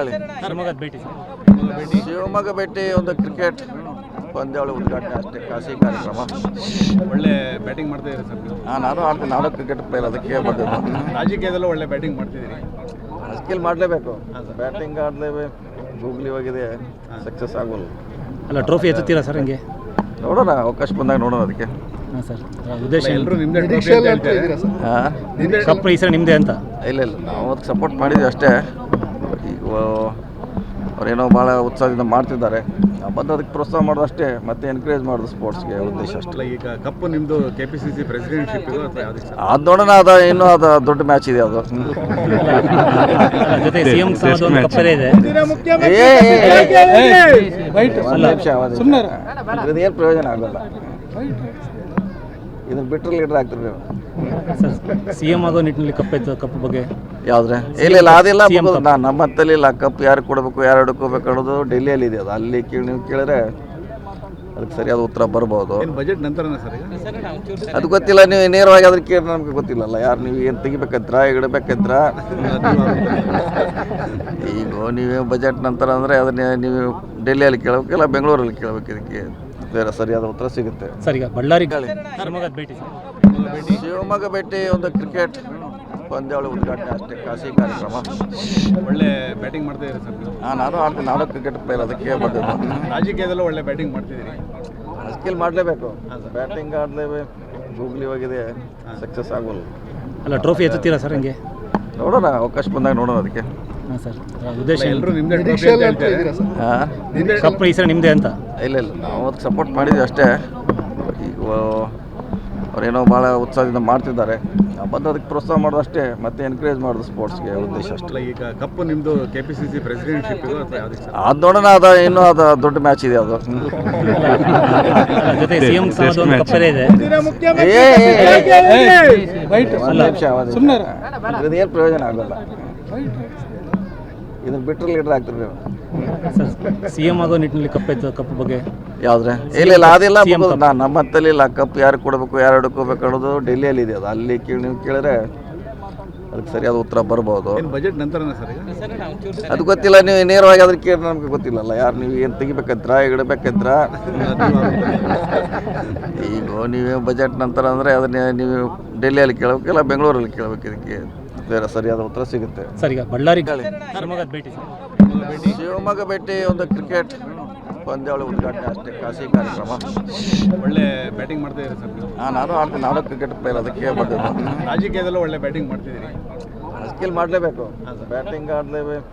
ಹೇಳಿ. ಶಿವಮೊಗ್ಗದ ಭೇಟಿ ಸರ್. ಶಿವಮೊಗ್ಗ ಭೇಟಿ ಒಂದು ಕ್ರಿಕೆಟ್ ಪಂದ್ಯಾವಳಿ ಉದ್ಘಾಟನೆ ಅಷ್ಟೇ, ಖಾಸಗಿ ಕಾರ್ಯಕ್ರಮ. ಒಳ್ಳೆ ಬ್ಯಾಟಿಂಗ್ ಮಾಡ್ತಾ ಇದ್ದೀರಿ ಸರ್ ನೀವು. ನಾನು ಆಡ್ತೀನಿ, ನಾನು ಕ್ರಿಕೆಟ್ ಪ್ಲೇಯರ್, ಅದಕ್ಕೆ ಬಂದಿದ್ದು. ರಾಜಕೀಯದಲ್ಲೂ ಒಳ್ಳೆ ಬ್ಯಾಟಿಂಗ್ ಮಾಡ್ತಿದ್ದೀರಿ. ಸ್ಕಿಲ್ ಮಾಡಲೇಬೇಕು, ಬ್ಯಾಟಿಂಗ್ ಆಡಲೇಬೇಕು. ಗೂಗ್ಲಿ ಹೋಗಿದೆ, ಸಕ್ಸಸ್ ಆಗೋಲ್ಲ. ಅಲ್ಲ, ಟ್ರೋಫಿ ಎತ್ತುತ್ತೀರಾ ಸರ್ ಹಂಗೆ? ನೋಡೋಣ, ಅವಕಾಶ ಬಂದಾಗ ನೋಡೋಣ. ಅದಕ್ಕೆ ಹಾಂ ಸರ್, ಉದ್ದೇಶ ಏನು? ಎಲ್ಲರೂ ನಿಮ್ಮದೇ ಟ್ರೋಫಿ ಅಂತ ಹೇಳ್ತಾರೆ. ಹಾಂ, ಕಪ್ ಈ ಸರಿ ನಿಮ್ಮದೇ ಅಂತ? ಇಲ್ಲ ನಾವು ಅದಕ್ಕೆ ಸಪೋರ್ಟ್ ಮಾಡಿದ್ವಿ ಅಷ್ಟೇ. ಈಗ ಅವರೇನೋ ಭಾಳ ಉತ್ಸಾಹದಿಂದ ಮಾಡ್ತಿದ್ದಾರೆ, ಬಂದು ಅದಕ್ಕೆ ಪ್ರೋತ್ಸಾಹ ಮಾಡೋದು ಅಷ್ಟೇ, ಮತ್ತೆ ಎನ್ಕರೇಜ್ ಮಾಡೋದು ಸ್ಪೋರ್ಟ್ಸ್ಗೆ ಉದ್ದೇಶ ಅಷ್ಟೇ. ಅಲ್ಲ, ಈಗ ಕಪ್ಪು ನಿಮ್ಮದು KPCC ಪ್ರೆಸಿಡೆಂಟ್ಶಿಪ್ ಇದು ಅಥವಾ ಯಾವುದಕ್ಕೆ ಸರ್? ಅದು ನೋಡೋಣ, ಇನ್ನೂ ಅದು ದೊಡ್ಡ ಮ್ಯಾಚ್ ಇದೆ ಅದು. ಜೊತೆ CM ಒಂದು ಕಪ್ಪೇ ಇದೆ. ಏನು ಪ್ರಯೋಜನ ಆಗೋಲ್ಲ, ಇದನ್ನ ಬಿಟ್ಟರೆ ಲೀಡರ್ ಆಗ್ತೀರಿ ನೀವು. ಸರ್, CM ಆಗೋ ನಿಟ್ಟಿನಲ್ಲಿ ಕಪ್ಪು ಬಗ್ಗೆ ಯಾವುದ್ರೆ ಇಲ್ಲ ಅದಿಲ್ಲ. ನಮ್ಮ ಹತ್ತಲ್ಲಿ ಇಲ್ಲ, ಕಪ್ ಯಾರು ಕೊಡಬೇಕು, ಯಾರು ಹಿಡ್ಕೋಬೇಕು ಅನ್ನೋದು ಡೆಲ್ಲಿಯಲ್ಲಿ ಇದೆ. ಅದು ಅಲ್ಲಿ ನೀವು ಕೇಳಿದ್ರೆ ಅದಕ್ಕೆ ಸರಿಯಾದ ಉತ್ತರ ಬರ್ಬೋದು. ಬಜೆಟ್ ನಂತರನೇ ಸರ್ ಈಗ? ಅದು ಗೊತ್ತಿಲ್ಲ, ನೀವು ನೇರವಾಗಿ ಅದಕ್ಕೆ ಕೇಳಿ ನಮ್ಗೆ ಗೊತ್ತಿಲ್ಲಲ್ಲ. ಯಾರು ನೀವು ಏನು ತೆಗಿಬೇಕಂತ್ರ, ಇಡಬೇಕಂತ್ರ. ಈಗ ನೀವು ಬಜೆಟ್ ನಂತರ ಅಂದರೆ ಅದನ್ನ ನೀವು ಡೆಲ್ಲಿಯಲ್ಲಿ ಕೇಳಬೇಕಿಲ್ಲ, ಬೆಂಗಳೂರಲ್ಲಿ ಕೇಳಬೇಕು. ಇದಕ್ಕೆ ಬೇರೆ ಸರಿಯಾದ ಉತ್ತರ ಸಿಗುತ್ತೆ. ಸರ್, ಈಗ ಬಳ್ಳಾರಿ ಶಿವಮೊಗ್ಗದ ಭೇಟಿ ಸರ್. ಶಿವಮೊಗ್ಗ ಭೇಟಿ ಒಂದು ಕ್ರಿಕೆಟ್ ಪಂದ್ಯಾವಳಿ ಉದ್ಘಾಟನೆ ಅಷ್ಟೇ, ಖಾಸಗಿ ಕಾರ್ಯಕ್ರಮ. ಒಳ್ಳೆ ಬ್ಯಾಟಿಂಗ್ ಮಾಡ್ತಾ ಇದ್ದೀರಿ ಸರ್ ನೀವು. ನಾನು ಆಡ್ತೀನಿ, ನಾನು ಕ್ರಿಕೆಟ್ ಪ್ಲೇಯರ್, ಅದಕ್ಕೆ ಬಂದಿದ್ದು. ರಾಜಕೀಯದಲ್ಲೂ ಒಳ್ಳೆ ಬ್ಯಾಟಿಂಗ್ ಮಾಡ್ತಿದ್ದೀರಿ. ಸ್ಕಿಲ್ ಮಾಡಲೇಬೇಕು, ಬ್ಯಾಟಿಂಗ್ ಆಡಲೇಬೇಕು. ಗೂಗ್ಲಿ ಹೋಗಿದೆ, ಸಕ್ಸಸ್ ಆಗೋಲ್ಲ. ಅಲ್ಲ, ಟ್ರೋಫಿ ಎತ್ತುತ್ತೀರಾ ಸರ್ ಹಂಗೆ? ನೋಡೋಣ, ಅವಕಾಶ ಬಂದಾಗ ನೋಡೋಣ. ಅದಕ್ಕೆ ಹಾಂ ಸರ್, ಉದ್ದೇಶ ಏನು? ಎಲ್ಲರೂ ನಿಮ್ಮದೇ ಟ್ರೋಫಿ ಅಂತ ಹೇಳ್ತಾರೆ. ಹಾಂ, ಕಪ್ ಈ ಸರಿ ನಿಮ್ಮದೇ ಅಂತ? ಇಲ್ಲ ನಾವು ಅದಕ್ಕೆ ಸಪೋರ್ಟ್ ಮಾಡಿದ್ವಿ ಅಷ್ಟೇ. ಈಗ ಅವರೇನೋ ಭಾಳ ಉತ್ಸಾಹದಿಂದ ಮಾಡ್ತಿದ್ದಾರೆ, ಬಂದು ಅದಕ್ಕೆ ಪ್ರೋತ್ಸಾಹ ಮಾಡೋದು ಅಷ್ಟೇ, ಮತ್ತೆ ಎನ್ಕರೇಜ್ ಮಾಡೋದು ಸ್ಪೋರ್ಟ್ಸ್ಗೆ ಉದ್ದೇಶ ಅಷ್ಟೇ. ಅಲ್ಲ, ಈಗ ಕಪ್ಪು ನಿಮ್ಮದು KPCC ಪ್ರೆಸಿಡೆಂಟ್ಶಿಪ್ ಇದು ಅಥವಾ ಯಾವುದಕ್ಕೆ ಸರ್? ಅದು ನೋಡೋಣ, ಇನ್ನೂ ಅದು ದೊಡ್ಡ ಮ್ಯಾಚ್ ಇದೆ ಅದು. ಜೊತೆ CM ಒಂದು ಕಪ್ಪೇ ಇದೆ. ಏನು ಪ್ರಯೋಜನ ಆಗೋಲ್ಲ, ಇದನ್ನ ಬಿಟ್ಟರೆ ಲೀಡರ್ ಆಗ್ತೀರಿ ನೀವು. ಸರ್, CM ಆಗೋ ನಿಟ್ಟಿನಲ್ಲಿ ಕಪ್ಪು ಬಗ್ಗೆ ಯಾವುದ್ರೆ ಇಲ್ಲ ಅದಿಲ್ಲ. ನಮ್ಮ ಹತ್ತಲ್ಲಿ ಇಲ್ಲ, ಕಪ್ ಯಾರು ಕೊಡಬೇಕು, ಯಾರು ಹಿಡ್ಕೋಬೇಕು ಅನ್ನೋದು ಡೆಲ್ಲಿಯಲ್ಲಿ ಇದೆ. ಅದು ಅಲ್ಲಿ ನೀವು ಕೇಳಿದ್ರೆ ಅದಕ್ಕೆ ಸರಿಯಾದ ಉತ್ತರ ಬರ್ಬೋದು. ಬಜೆಟ್ ನಂತರನೇ ಸರ್ ಈಗ? ಅದು ಗೊತ್ತಿಲ್ಲ, ನೀವು ನೇರವಾಗಿ ಅದಕ್ಕೆ ಕೇಳಿ ನಮ್ಗೆ ಗೊತ್ತಿಲ್ಲಲ್ಲ. ಯಾರು ನೀವು ಏನು ತೆಗಿಬೇಕಂತ್ರ, ಇಡಬೇಕಂತ್ರ. ಈಗ ನೀವು ಬಜೆಟ್ ನಂತರ ಅಂದರೆ ಅದನ್ನ ನೀವು ಡೆಲ್ಲಿಯಲ್ಲಿ ಕೇಳಬೇಕಿಲ್ಲ, ಬೆಂಗಳೂರಲ್ಲಿ ಕೇಳಬೇಕು. ಇದಕ್ಕೆ ಬೇರೆ ಸರಿಯಾದ ಉತ್ತರ ಸಿಗುತ್ತೆ. ಸರ್, ಈಗ ಬಳ್ಳಾರಿ ಶಿವಮೊಗ್ಗದ ಭೇಟಿ ಸರ್. ಶಿವಮೊಗ್ಗ ಭೇಟಿ ಒಂದು ಕ್ರಿಕೆಟ್ ಪಂದ್ಯಾವಳಿ ಉದ್ಘಾಟನೆ ಅಷ್ಟೇ, ಖಾಸಗಿ ಕಾರ್ಯಕ್ರಮ. ಒಳ್ಳೆ ಬ್ಯಾಟಿಂಗ್ ಮಾಡ್ತಾ ಇದ್ದೀರಿ ಸರ್ ನೀವು. ನಾನು ಆಡ್ತೀನಿ, ನಾನು ಕ್ರಿಕೆಟ್ ಪ್ಲೇಯರ್, ಅದಕ್ಕೆ ಬಂದಿದ್ದು. ರಾಜಕೀಯದಲ್ಲೂ ಒಳ್ಳೆ ಬ್ಯಾಟಿಂಗ್ ಮಾಡ್ತಿದ್ದೀರಿ. ಸ್ಕಿಲ್ ಮಾಡಲೇಬೇಕು, ಬ್ಯಾಟಿಂಗ್ ಆಡಲೇಬೇಕು.